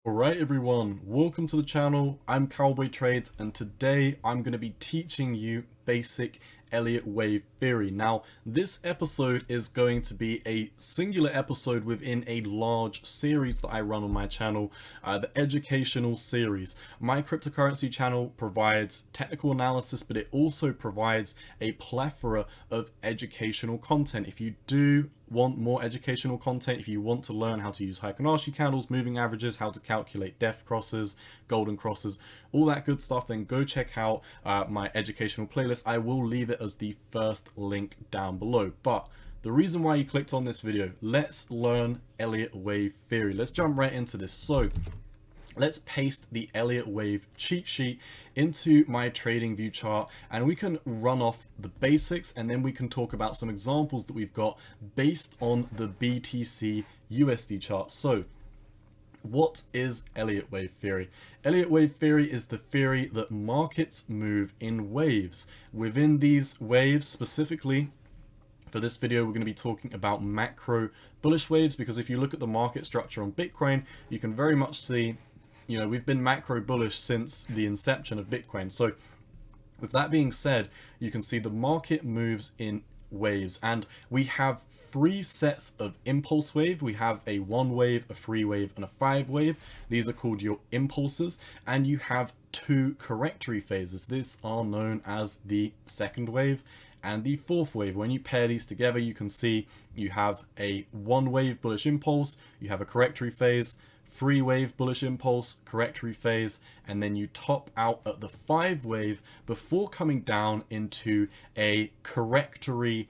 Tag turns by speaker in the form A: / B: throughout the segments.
A: Alright everyone, welcome to the channel. I'm Cowboy Trades and today I'm going to be teaching you basic Elliott wave theory. Now this episode is going to be a singular episode within a large series that I run on my channel, the educational series. My cryptocurrency channel provides technical analysis, but it also provides a plethora of educational content. If you do want more educational content, if you want to learn how to use Fibonacci candles, moving averages, how to calculate death crosses, golden crosses, all that good stuff, then go check out my educational playlist. I will leave it as the first link down below. But the reason why you clicked on this video, let's learn Elliott wave theory. Let's jump right into this. So let's paste the Elliott wave cheat sheet into my trading view chart and we can run off the basics, and then we can talk about some examples that we've got based on the BTC USD chart. So what is Elliott wave theory? Elliott wave theory is the theory that markets move in waves. Within these waves, specifically for this video, we're going to be talking about macro bullish waves, because if you look at the market structure on Bitcoin, you can very much see, we've been macro bullish since the inception of Bitcoin. So with that being said, you can see the market moves in waves, and we have three sets of impulse wave. We have a 1 wave, a 3 wave, and a 5 wave. These are called your impulses, and you have two correctory phases. These are known as the second wave and the fourth wave. When you pair these together, you can see you have a 1 wave bullish impulse, you have a correctory phase, 3 wave bullish impulse, correctory phase, and then you top out at the 5 wave before coming down into a correctory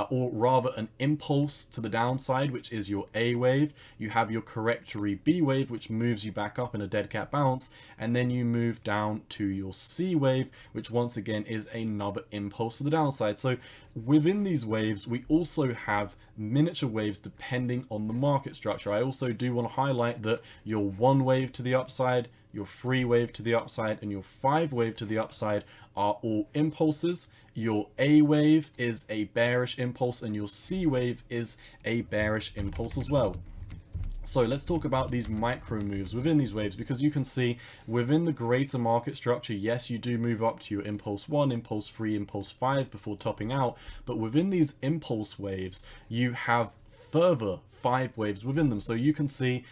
A: or rather an impulse to the downside, which is your A wave. You have your correctory B wave, which moves you back up in a dead cat bounce, and then you move down to your C wave, which once again is another impulse to the downside. So within these waves, we also have miniature waves depending on the market structure. I also do want to highlight that your 1 wave to the upside, your 3 wave to the upside, and your 5 wave to the upside are all impulses. Your A wave is a bearish impulse and your C wave is a bearish impulse as well. So let's talk about these micro moves within these waves, because you can see within the greater market structure, yes, you do move up to your impulse 1, impulse 3, impulse 5 before topping out, but within these impulse waves, you have further 5 waves within them. So you can see,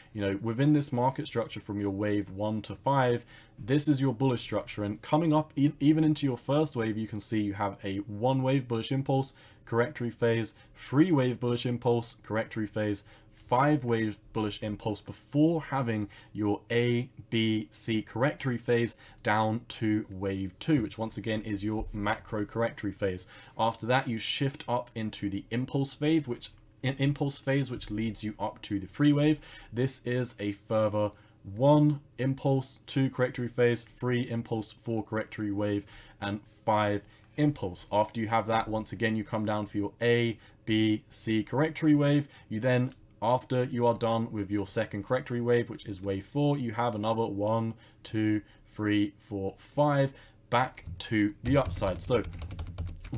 A: within this market structure from your wave 1 to 5, this is your bullish structure, and coming up even into your first wave, you can see you have a 1 wave bullish impulse, correctory phase, 3 wave bullish impulse, correctory phase, 5 wave bullish impulse before having your A, B, C correctory phase down to wave 2, which once again is your macro correctory phase. After that, you shift up into the impulse phase, which leads you up to the 3 wave. This is a further 1 impulse, 2 correctory phase, 3 impulse, 4 correctory wave, and 5 impulse. After you have that, once again, you come down for your A, B, C correctory wave. You then, after you are done with your second correctory wave, which is wave 4, you have another 1, 2, 3, 4, 5 back to the upside. So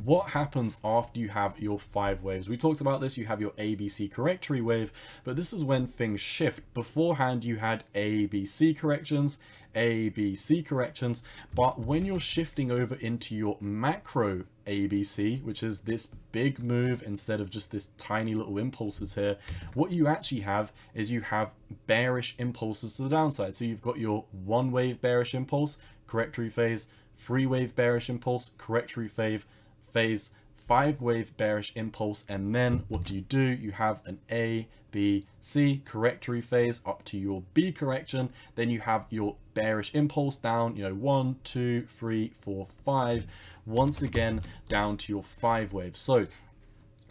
A: what happens after you have your 5 waves? We talked about this. You have your ABC correctory wave, but this is when things shift. Beforehand, you had ABC corrections, ABC corrections, but when you're shifting over into your macro ABC, which is this big move instead of just this tiny little impulses here, what you actually have is you have bearish impulses to the downside. So you've got your 1 wave bearish impulse, correctory phase, 3 wave bearish impulse, correctory phase, 5 wave bearish impulse, and then what do? You have an A, B, C correctory phase up to your B correction. Then you have your bearish impulse down, 1, 2, 3, 4, 5, once again down to your 5 wave. So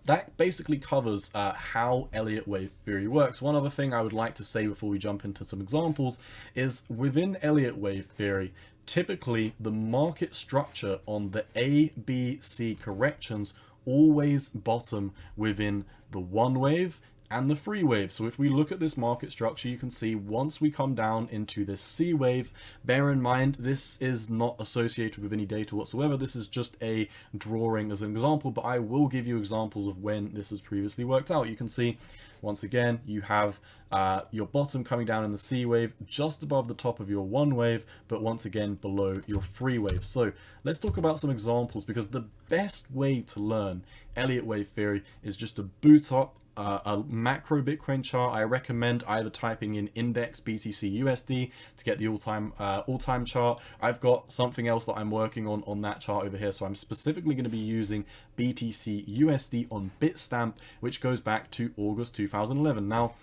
A: that basically covers how Elliott wave theory works. One other thing I would like to say before we jump into some examples is within Elliott wave theory, typically the market structure on the A, B, C corrections always bottom within the 1 wave and the 3 wave. So if we look at this market structure, you can see once we come down into this C wave, bear in mind this is not associated with any data whatsoever. This is just a drawing as an example, but I will give you examples of when this has previously worked out. You can see once again, you have your bottom coming down in the C wave just above the top of your 1 wave, but once again below your 3 wave. So let's talk about some examples, because the best way to learn Elliott wave theory is just to boot up a macro Bitcoin chart. I recommend either typing in index BTC USD to get the all-time chart. I've got something else that I'm working on that chart over here, so I'm specifically going to be using BTC USD on Bitstamp, which goes back to August 2011. Now,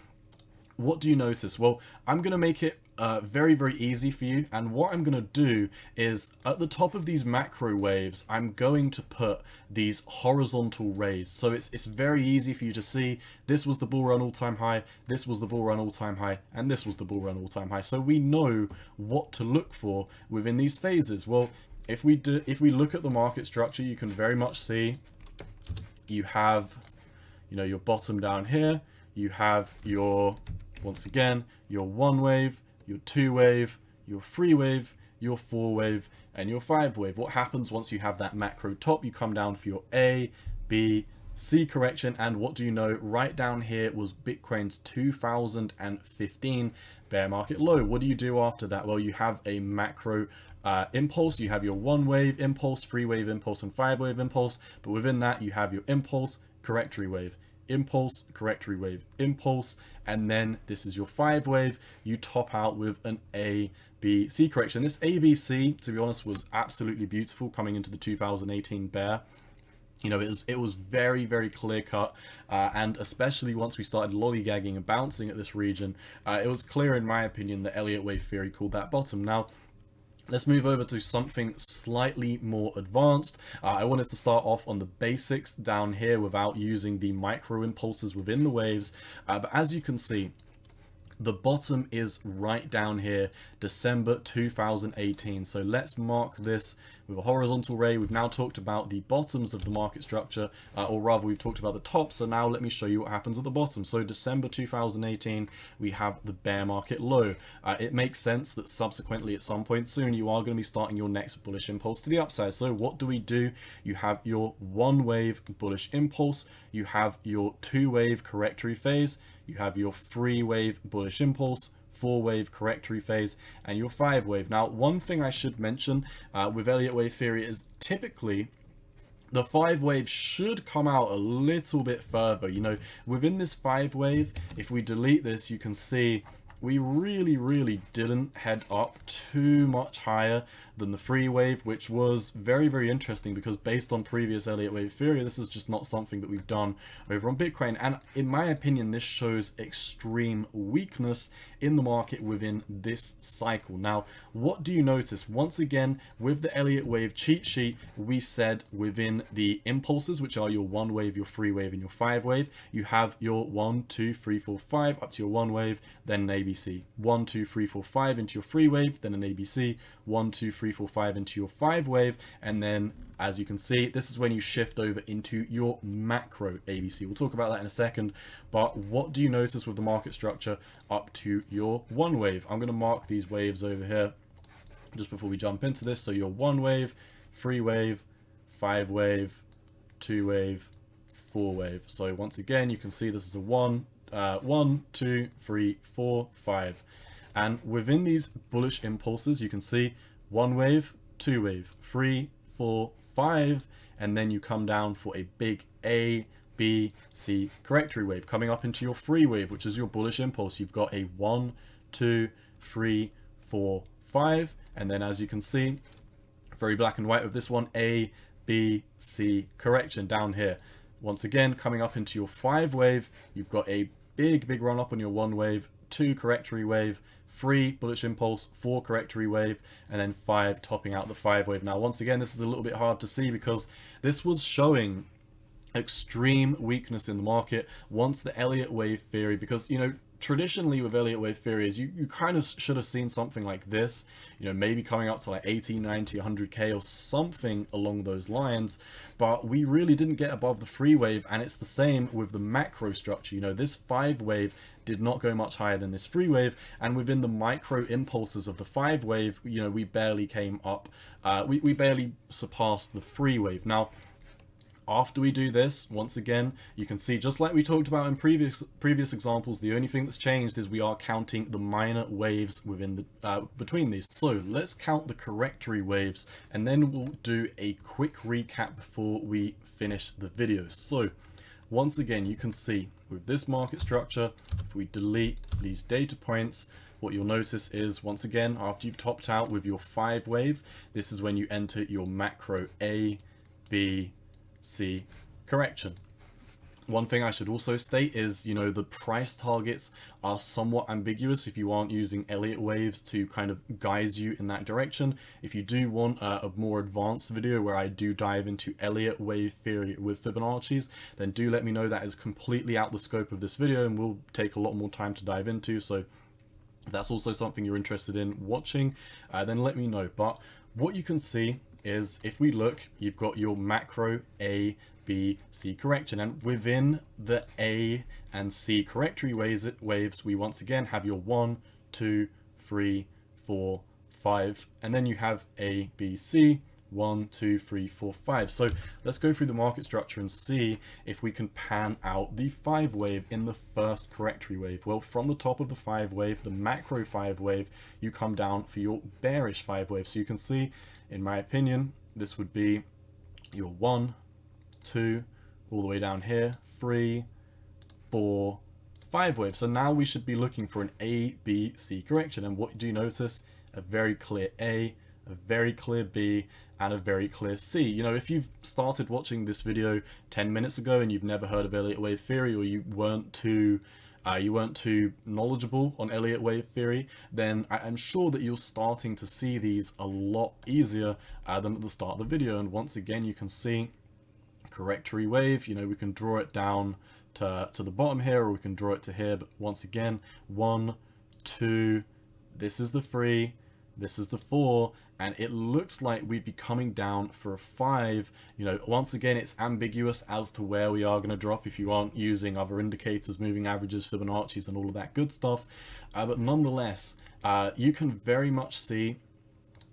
A: what do you notice? Well, I'm going to make it very, very easy for you. And what I'm going to do is at the top of these macro waves, I'm going to put these horizontal rays. So it's very easy for you to see. This was the bull run all-time high. This was the bull run all-time high. And this was the bull run all-time high. So we know what to look for within these phases. Well, if we look at the market structure, you can very much see you have, your bottom down here. You have your, once again, your 1 wave, your 2 wave, your 3 wave, your 4 wave, and your 5 wave. What happens once you have that macro top? You come down for your A, B, C correction, and what do you know? Right down here was Bitcoin's 2015 bear market low. What do you do after that? Well, you have a macro impulse. You have your 1 wave impulse, 3 wave impulse, and 5 wave impulse. But within that, you have your impulse, correctory wave, impulse, correctory wave, impulse, and then this is your 5 wave. You top out with an A, B, C correction. This A, B, C, to be honest, was absolutely beautiful coming into the 2018 bear. It was very, very clear cut, and especially once we started lollygagging and bouncing at this region, it was clear, in my opinion, that Elliott wave theory called that bottom. Now, let's move over to something slightly more advanced. I wanted to start off on the basics down here without using the micro impulses within the waves. But as you can see, the bottom is right down here, December 2018. So let's mark this with a horizontal ray. We've now talked about the bottoms of the market structure, or rather we've talked about the top. So now let me show you what happens at the bottom. So December 2018, we have the bear market low. It makes sense that subsequently at some point soon, you are going to be starting your next bullish impulse to the upside. So what do? You have your 1 wave bullish impulse. You have your 2 wave correctory phase. You have your 3 wave bullish impulse, 4 wave correctory phase, and your 5 wave. Now, one thing I should mention with Elliott wave theory is typically the 5 wave should come out a little bit further. Within this 5 wave, if we delete this, you can see we really didn't head up too much higher than the 3 wave, which was very, very interesting, because based on previous Elliott wave theory, this is just not something that we've done over on Bitcoin. And in my opinion, this shows extreme weakness in the market within this cycle. Now, what do you notice? Once again, with the Elliott wave cheat sheet, we said within the impulses, which are your 1 wave, your 3 wave, and your 5 wave, you have your 1, 2, 3, 4, 5 up to your 1 wave, then an ABC. 1, 2, 3, 4, 5 into your 3 wave, then an ABC. 1, 2, 3, 4, 5 into your 5 wave, and then as you can see, this is when you shift over into your macro ABC. We'll talk about that in a second, but what do you notice with the market structure up to your 1 wave? I'm going to mark these waves over here just before we jump into this. So your 1 wave, 3 wave, 5 wave, 2 wave, 4 wave. So once again, you can see this is a 1, 2, 3, 4, 5. And within these bullish impulses, you can see 1 wave, 2 wave, 3, 4, 5, and then you come down for a big A, B, C correctory wave. Coming up into your 3 wave, which is your bullish impulse, you've got a 1, 2, 3, 4, 5, and then as you can see, very black and white with this one, A, B, C correction down here. Once again, coming up into your 5 wave, you've got a big run up on your 1 wave, 2 correctory wave, 3 bullish impulse, 4 correctory wave, and then 5 topping out the 5 wave. Now, once again, this is a little bit hard to see because this was showing extreme weakness in the market once the Elliott wave theory, because traditionally with Elliott wave theories, you kind of should have seen something like this, maybe coming up to like 80, 90, 100k or something along those lines, but we really didn't get above the 3 wave. And it's the same with the macro structure. This 5 wave did not go much higher than this 3 wave, and within the micro impulses of the 5 wave, we barely came up, we barely surpassed the 3 wave. Now, after we do this, once again, you can see, just like we talked about in previous examples, the only thing that's changed is we are counting the minor waves within the between these. So let's count the correctory waves, and then we'll do a quick recap before we finish the video. So once again, you can see with this market structure, if we delete these data points, what you'll notice is, once again, after you've topped out with your 5 wave, this is when you enter your macro A, B, C correction. One thing I should also state is, you know, the price targets are somewhat ambiguous if you aren't using Elliott waves to kind of guide you in that direction. If you do want a more advanced video where I do dive into Elliott wave theory with Fibonacci's, then do let me know. That is completely out the scope of this video and will take a lot more time to dive into. So if that's also something you're interested in watching, then let me know. But what you can see is, if we look, you've got your macro A, B, C correction, and within the A and C correctory waves, we once again have your 1, 2, 3, 4, 5, and then you have A, B, C, 1, 2, 3, 4, 5. So let's go through the market structure and see if we can pan out the 5 wave in the first correctory wave. Well, from the top of the 5 wave, the macro 5 wave, you come down for your bearish 5 wave. So you can see, in my opinion, this would be your 1, 2, all the way down here, 3, 4, 5 wave. So now we should be looking for an A, B, C correction. And what do you notice? A very clear A, a very clear B, and a very clear C. You know, if you've started watching this video 10 minutes ago and you've never heard of Elliott wave theory, or you weren't too knowledgeable on Elliott wave theory, then I'm sure that you're starting to see these a lot easier than at the start of the video. And once again, you can see correctory wave. You know, we can draw it down to the bottom here, or we can draw it to here. But once again, 1, 2, this is the 3, this is the 4, and it looks like we'd be coming down for a 5. You know, once again, it's ambiguous as to where we are going to drop if you aren't using other indicators, moving averages, Fibonacci's, and all of that good stuff. But nonetheless, you can very much see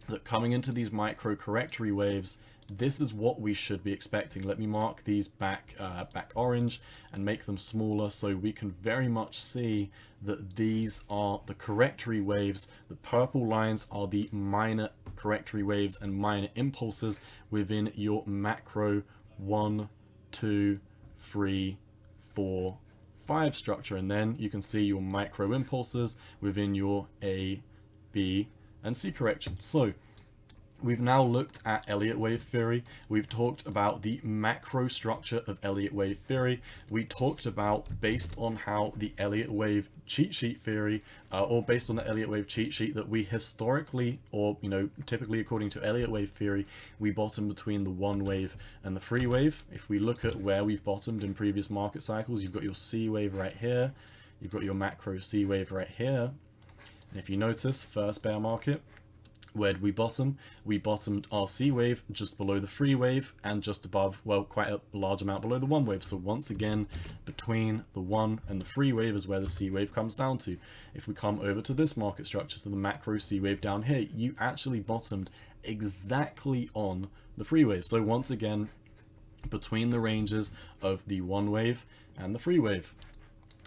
A: that coming into these micro correctory waves, this is what we should be expecting. Let me mark these back orange and make them smaller, so we can very much see that these are the correctory waves. The purple lines are the minor correctory waves and minor impulses within your macro 1, 2, 3, 4, 5 structure. And then you can see your micro impulses within your A, B, and C correction. So we've now looked at Elliott wave theory. We've talked about the macro structure of Elliott wave theory. We talked about, based on how the Elliott wave cheat sheet theory, or based on the Elliott wave cheat sheet, that we historically, or you know, typically according to Elliott wave theory, we bottom between the 1 wave and the 3 wave. If we look at where we've bottomed in previous market cycles, you've got your C wave right here, you've got your macro C wave right here, and if you notice, first bear market, where did we bottom? We bottomed our C wave just below the 3 wave and just above, well, quite a large amount below the 1 wave. So once again, between the 1 and the 3 wave is where the C wave comes down to. If we come over to this market structure, so the macro C wave down here, you actually bottomed exactly on the 3 wave. So once again, between the ranges of the 1 wave and the 3 wave.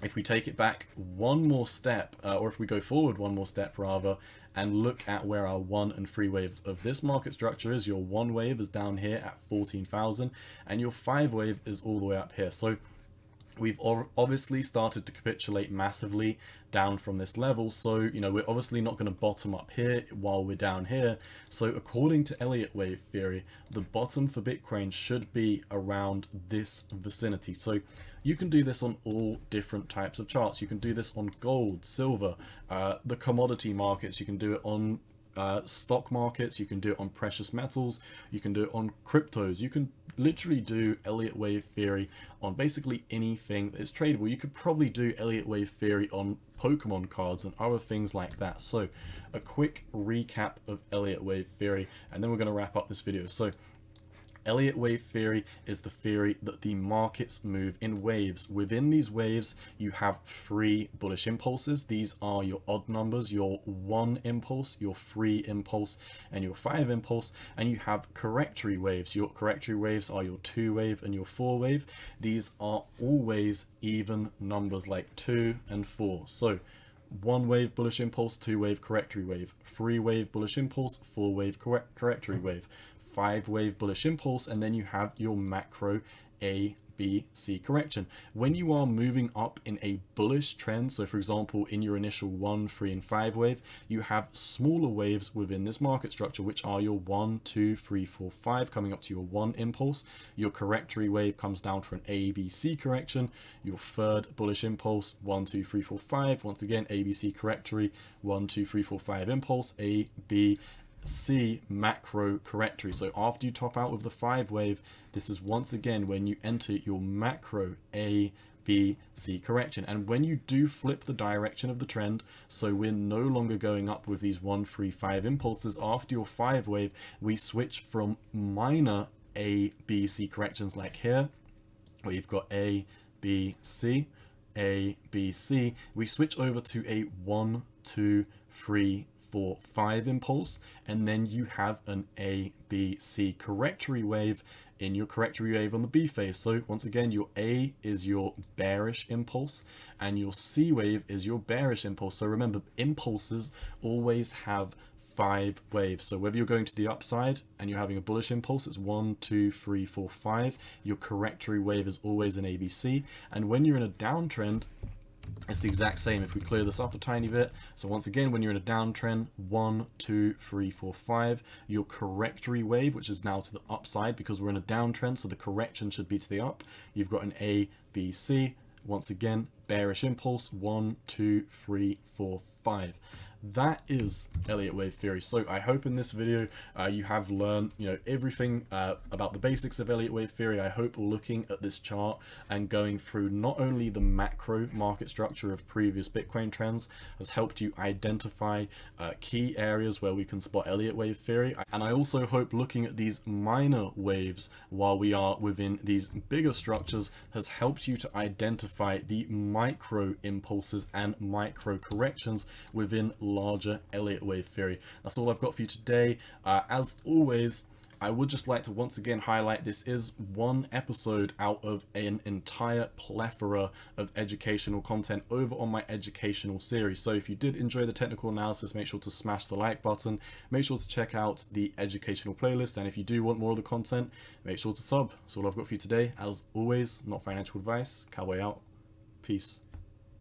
A: If we take it back one more step, or if we go forward one more step rather, and look at where our 1 and 3 wave of this market structure is, your 1 wave is down here at 14,000, and your 5 wave is all the way up here. So we've obviously started to capitulate massively down from this level. So, you know, we're obviously not going to bottom up here while we're down here. So according to Elliott wave theory, the bottom for Bitcoin should be around this vicinity. So you can do this on all different types of charts. You can do this on gold, silver, the commodity markets. You can do it on stock markets. You can do it on precious metals. You can do it on cryptos. You can literally do Elliott wave theory on basically anything that is tradable. You could probably do Elliott wave theory on Pokemon cards and other things like that. So a quick recap of Elliott wave theory, and then we're going to wrap up this video. So Elliott wave theory is the theory that the markets move in waves. Within these waves, you have 3 bullish impulses. These are your odd numbers, your 1 impulse, your 3 impulse, and your 5 impulse. And you have correctory waves. Your correctory waves are your 2 wave and your 4 wave. These are always even numbers like 2 and 4. So 1 wave bullish impulse, 2 wave correctory wave, 3 wave bullish impulse, 4 wave correctory wave, 5 wave bullish impulse, and then you have your macro A, B, C correction. When you are moving up in a bullish trend, so for example in your initial 1, 3, and 5 wave, you have smaller waves within this market structure, which are your 1, 2, 3, 4, 5 coming up to your 1 impulse. Your correctory wave comes down for an A, B, C correction. Your 3rd bullish impulse, 1, 2, 3, 4, 5, once again A, B, C correctory, 1, 2, 3, 4, 5 impulse, A, B, C macro correctory. So after you top out with the 5 wave, this is once again when you enter your macro A, B, C correction. And when you do flip the direction of the trend, so we're no longer going up with these 1, 3, 5 impulses, after your 5 wave, we switch from minor A, B, C corrections like here, where you've got A, B, C, A, B, C, we switch over to a 1, 2, 3, 4, 5 impulse, and then you have an A, B, C correctory wave in your correctory wave on the B phase. So once again, your A is your bearish impulse and your C wave is your bearish impulse. So remember, impulses always have 5 waves. So whether you're going to the upside and you're having a bullish impulse, it's 1, 2, 3, 4, 5. Your correctory wave is always an ABC. And when you're in a downtrend, it's the exact same. If we clear this up a tiny bit, so once again, when you're in a downtrend, 1, 2, 3, 4, 5, your correctory wave, which is now to the upside because we're in a downtrend, so the correction should be to the up. You've got an A, B, C. Once again, bearish impulse, 1, 2, 3, 4, 5. That is Elliott wave theory. So I hope in this video you have learned, everything about the basics of Elliott wave theory. I hope looking at this chart and going through not only the macro market structure of previous Bitcoin trends has helped you identify key areas where we can spot Elliott wave theory. And I also hope looking at these minor waves while we are within these bigger structures has helped you to identify the micro impulses and micro corrections within larger Elliott wave theory. That's all I've got for you today. As always, I would just like to once again highlight this is one episode out of an entire plethora of educational content over on my educational series. So if you did enjoy the technical analysis, make sure to smash the like button, make sure to check out the educational playlist, and if you do want more of the content, make sure to sub. That's all I've got for you today. As always, not financial advice. Cowboy out. Peace.